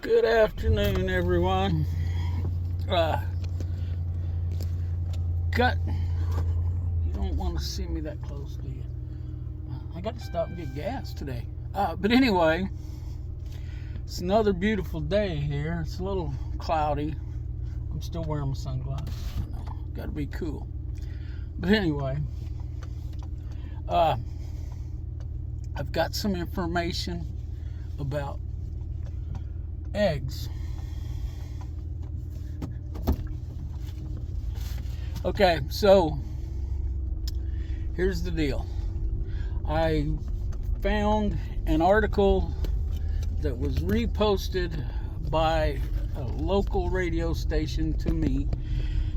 Good afternoon, everyone. You don't want to see me that close, do you? I got to stop and get gas today. But anyway, it's another beautiful day here. It's a little cloudy. I'm still wearing my sunglasses. Got to be cool. But anyway, I've got some information about eggs. Okay, so here's the deal. I found an article that was reposted by a local radio station to me,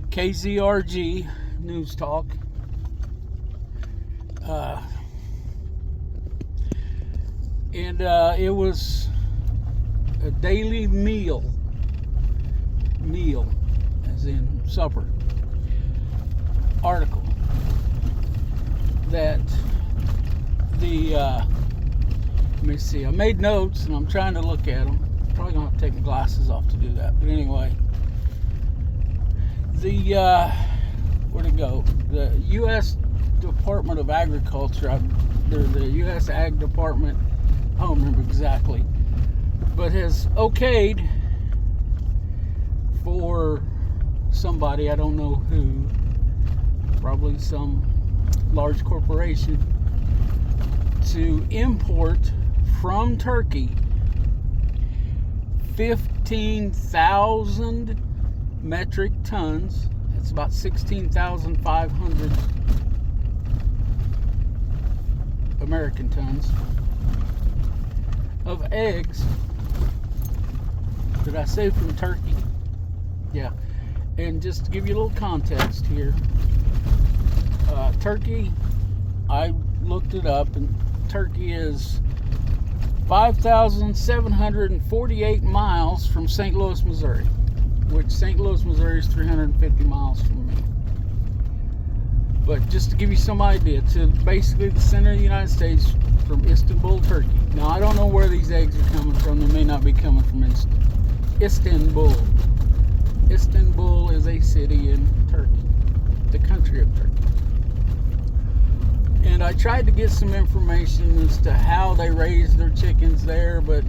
KZRG News Talk. It was a daily meal as in supper article that let me see, I made notes and I'm trying to look at them. Probably gonna have to take my glasses off to do that, but anyway, where'd it go? The U.S. Department of Agriculture, the U.S. Ag Department, I don't remember exactly, but has okayed for somebody, I don't know who, probably some large corporation, to import from Turkey 15,000 metric tons. It's about 16,500 American tons of eggs. Did I say from Turkey? Yeah. And just to give you a little context here, Turkey, I looked it up, and Turkey is 5,748 miles from St. Louis, Missouri, which St. Louis, Missouri is 350 miles from me. But just to give you some idea, to basically the center of the United States from Istanbul, Turkey. Now, I don't know where these eggs are coming from. They may not be coming from Istanbul. Istanbul is a city in Turkey, the country of Turkey. And I tried to get some information as to how they raise their chickens there, but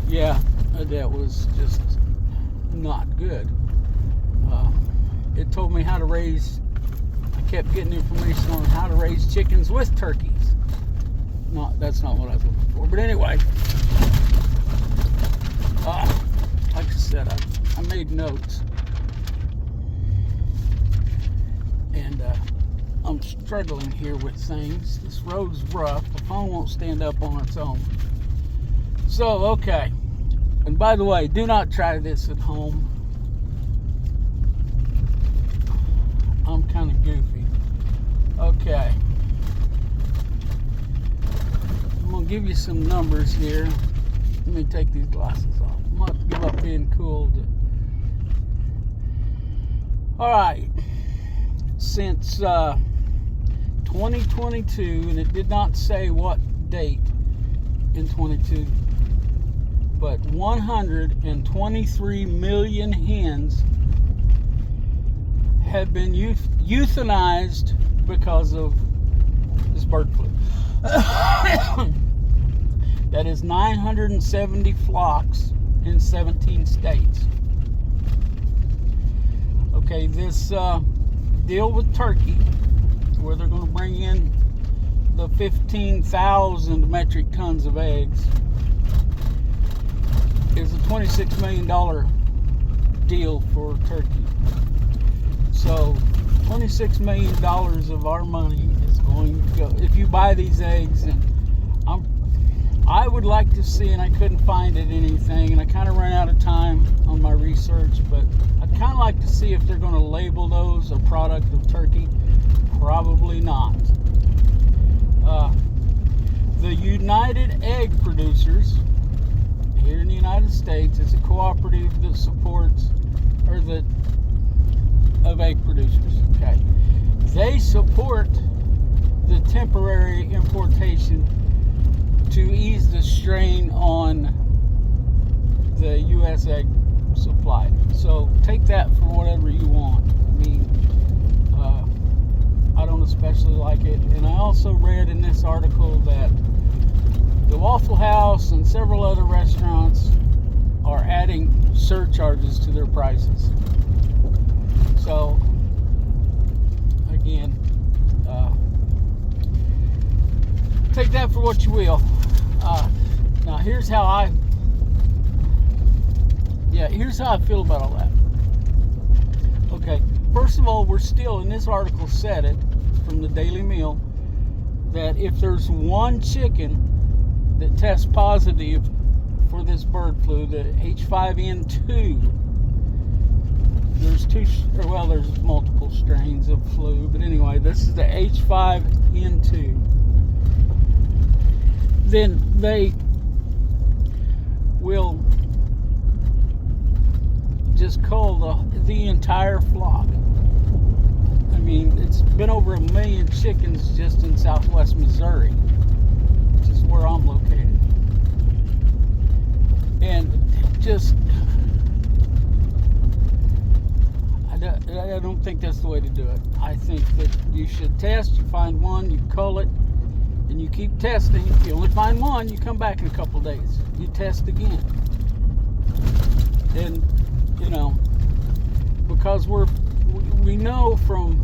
yeah, that was just not good. It told me how to raise, I kept getting information on how to raise chickens with turkeys. That's not what I was looking for. But anyway, like I said, I made notes. And I'm struggling here with things. This road's rough. The phone won't stand up on its own. So, okay. And by the way, do not try this at home. I'm kind of goofy. Okay. I'm going to give you some numbers here. Let me take these glasses off. I'm going to have to give up being cool. Alright. Since 2022, and it did not say what date in 22, but 123 million hens have been euthanized because of this bird flu. That is 970 flocks in 17 states. Okay, this deal with Turkey, where they're going to bring in the 15,000 metric tons of eggs, is a $26 million deal for Turkey. So $26 million of our money is going to go. If you buy these eggs, and I would like to see, and I couldn't find it anything, and I kind of ran out of time on my research, but I'd kind of like to see if they're going to label those a product of Turkey. Probably not. The United Egg Producers here in the United States is a cooperative that supports, of egg producers. Okay, they support the temporary importation to ease the strain on the U.S. egg supply. So take that for whatever you want. I mean, I don't especially like it. And I also read in this article that the Waffle House and several other restaurants are adding surcharges to their prices. So, again, take that for what you will. Now, here's how I feel about all that. Okay, first of all, we're still, in this article said it, from the Daily Meal, that if there's one chicken that tests positive for this bird flu, the H5N2, there's multiple strains of flu, but anyway, this is the H5N2, then they will just cull the entire flock. I mean, it's been over 1 million chickens just in southwest Missouri, which is where I'm located. And just, I don't think that's the way to do it. I think that you should test, you find one, you cull it, and you keep testing. If you only find one, you come back in a couple days. You test again. And, you know, because we know from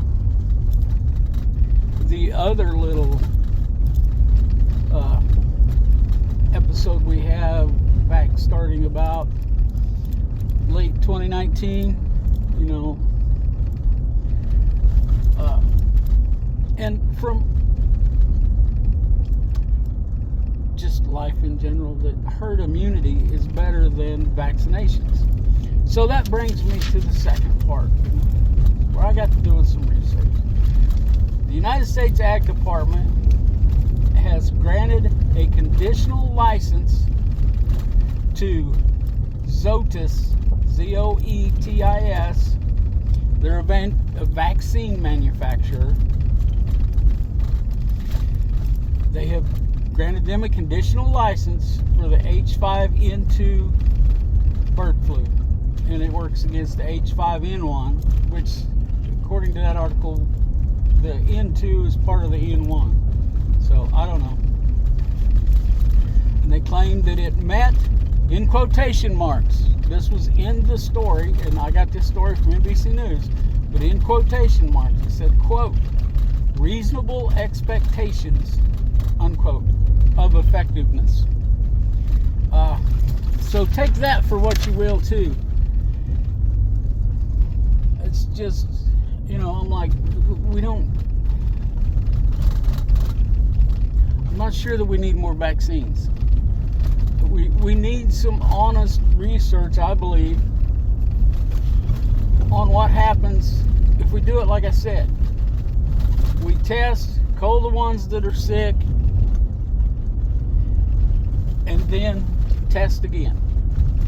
the other little episode we have back starting about late 2019, you know, and from just life in general, that herd immunity is better than vaccinations. So that brings me to the second part, where I got to doing some research. The United States Ag Department has granted a conditional license to Zoetis, Zoetis. They're a vaccine manufacturer. They have granted them a conditional license for the H5N2 bird flu. And it works against the H5N1, which, according to that article, the N2 is part of the N1. So, I don't know. And they claimed that it met, in quotation marks, this was in the story, and I got this story from NBC News, but in quotation marks, it said, quote, reasonable expectations, unquote, of effectiveness. So take that for what you will, too. It's just, you know, I'm like, I'm not sure that we need more vaccines. We need some honest research, I believe, on what happens if we do it like I said. We test, cull the ones that are sick, and then test again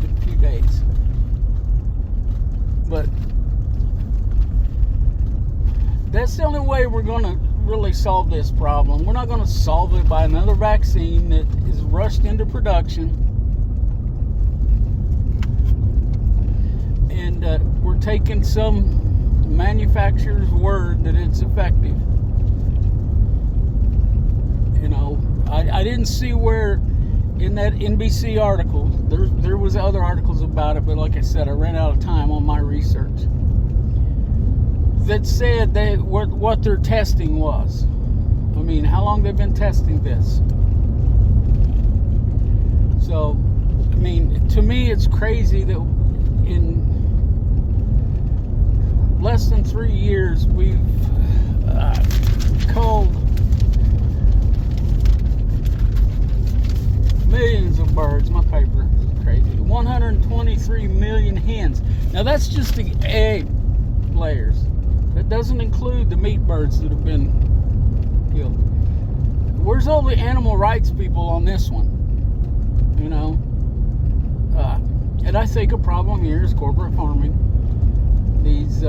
in a few days. But that's the only way we're going to really solve this problem. We're not going to solve it by another vaccine that is rushed into production. And we're taking some manufacturer's word that it's effective. You know, I didn't see where in that NBC article, there was other articles about it, but like I said, I ran out of time on my research, that said what their testing was. I mean, how long they've been testing this. So, I mean, to me, it's crazy that in less than 3 years, we've culled millions of birds. My paper is crazy. 123 million hens. Now, that's just the egg layers. That doesn't include the meat birds that have been killed. Where's all the animal rights people on this one? You know? And I think a problem here is corporate farming. These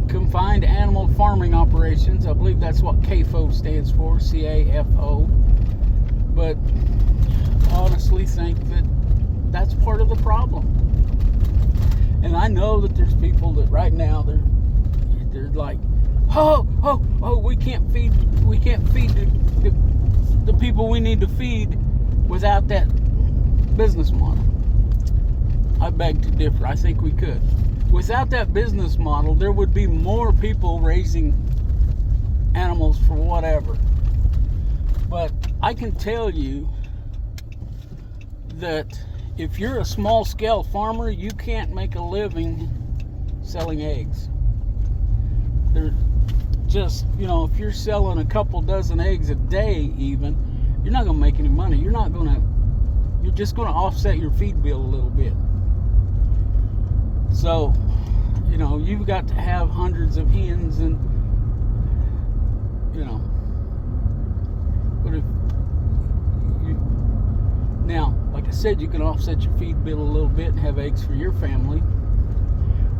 confined animal farming operations, I believe that's what CAFO stands for, CAFO. But I honestly think that that's part of the problem. And I know that there's people that right now they're like, oh, we can't feed the people we need to feed without that business model. I beg to differ. I think we could. Without that business model, there would be more people raising animals for whatever. But I can tell you that if you're a small scale farmer, you can't make a living selling eggs. They're just, if you're selling a couple dozen eggs a day even, you're not going to make any money. You're just going to offset your feed bill a little bit. So, you've got to have hundreds of hens and, but if you, now, like I said, you can offset your feed bill a little bit and have eggs for your family,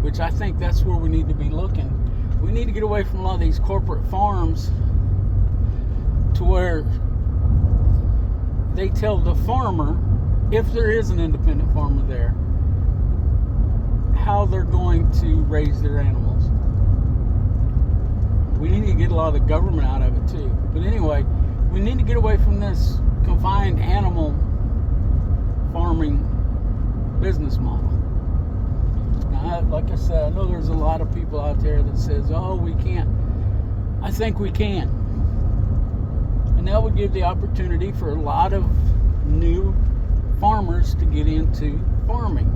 which I think that's where we need to be looking. We need to get away from a lot of these corporate farms to where they tell the farmer, if there is an independent farmer there, how they're going to raise their animals. We need to get a lot of the government out of it too. But anyway, we need to get away from this confined animal farming business model. Now, like I said, I know there's a lot of people out there that says, oh, we can't. I think we can. And that would give the opportunity for a lot of new farmers to get into farming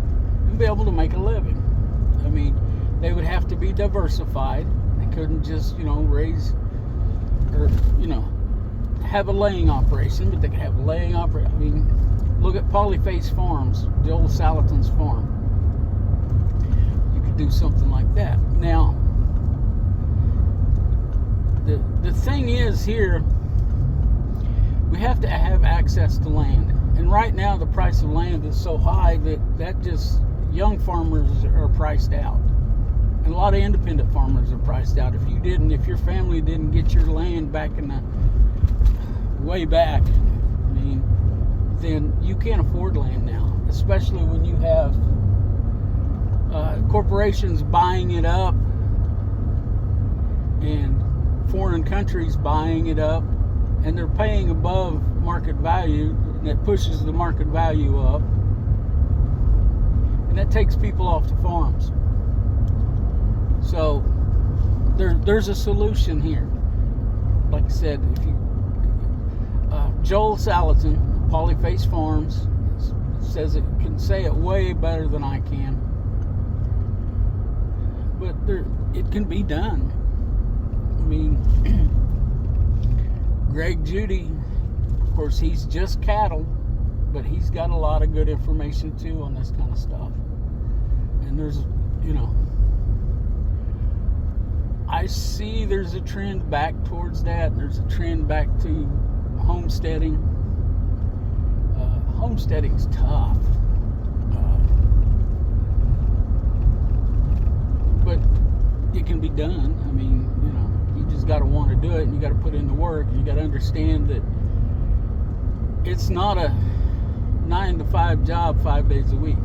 and be able to make a living. I mean, they would have to be diversified. They couldn't just, raise or, have a laying operation, but they could have a laying operation. I mean, look at Polyface Farms, Joel Salatin's farm. You could do something like that. Now, the thing is here, we have to have access to land. And right now, the price of land is so high that just young farmers are priced out. And a lot of independent farmers are priced out. If your family didn't get your land back in the way back, then you can't afford land now, especially when you have corporations buying it up and foreign countries buying it up, and they're paying above market value, and that pushes the market value up, and that takes people off the farms. So there's a solution here. Like I said, if you Joel Salatin, Polyface Farms, says it can say it way better than I can, but it can be done. I mean, Greg Judy, of course, he's just cattle, but he's got a lot of good information too on this kind of stuff. And there's, I see there's a trend back towards that. There's a trend back to homesteading. Homesteading's tough. But it can be done. I mean, you just got to want to do it, and you got to put in the work, and you got to understand that it's not a 9-to-5 job 5 days a week.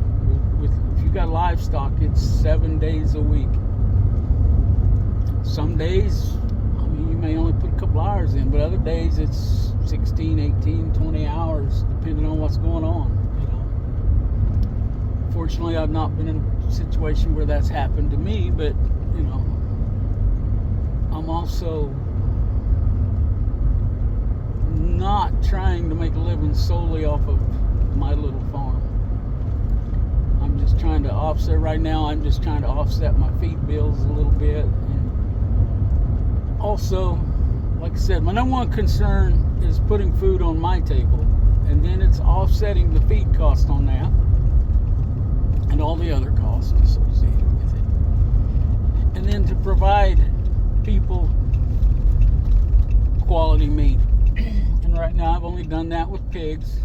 If you got livestock, it's 7 days a week. Some days, you may only put a couple hours in, but other days it's 16, 18, 20 hours, depending on what's going on. Fortunately, I've not been in a situation where that's happened to me, but, I'm also not trying to make a living solely off of my little farm. I'm just trying to offset right now. I'm just trying to offset my feed bills a little bit. And also, like I said, my number one concern is putting food on my table. And then it's offsetting the feed cost on that and all the other costs associated with it. And then to provide people quality meat. And right now I've only done that with pigs,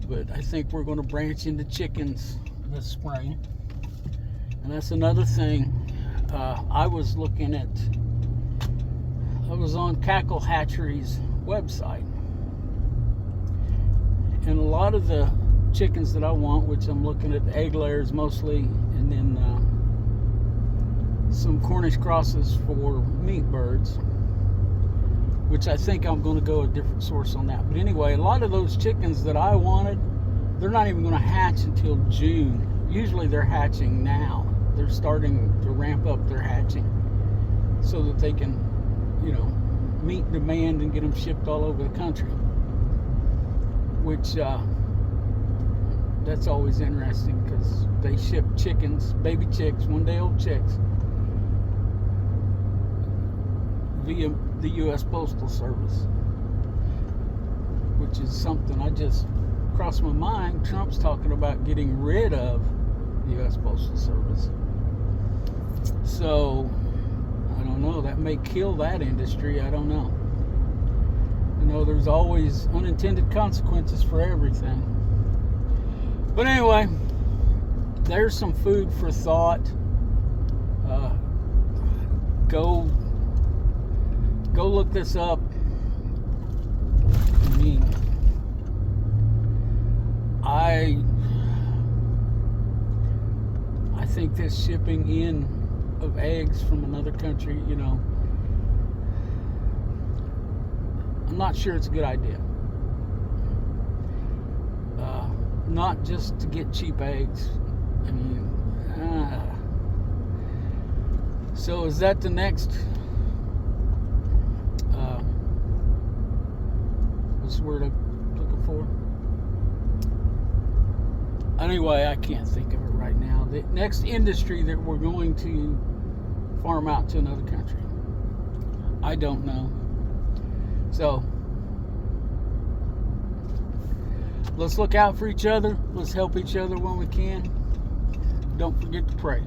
but I think we're going to branch into chickens this spring. And that's another thing. I was on Cackle Hatchery's website. And a lot of the chickens that I want, which I'm looking at egg layers mostly, and then some Cornish crosses for meat birds, which I think I'm going to go a different source on that. But anyway, a lot of those chickens that I wanted, they're not even going to hatch until June. Usually they're hatching now. They're starting to ramp up their hatching so that they can, meet demand and get them shipped all over the country. Which, that's always interesting because they ship chickens, baby chicks, one-day-old chicks, via the U.S. Postal Service, which is something I just crossed my mind. Trump's talking about getting rid of the U.S. Postal Service. So, I don't know. That may kill that industry. I don't know. There's always unintended consequences for everything. But anyway, there's some food for thought. Go look this up. I mean, I think this shipping in of eggs from another country, I'm not sure it's a good idea. Not just to get cheap eggs. I mean, so is that the next? What's the word I'm looking for? Anyway, I can't think of it right now. The next industry that we're going to farm out to another country, I don't know. So let's look out for each other. Let's help each other when we can. Don't forget to pray.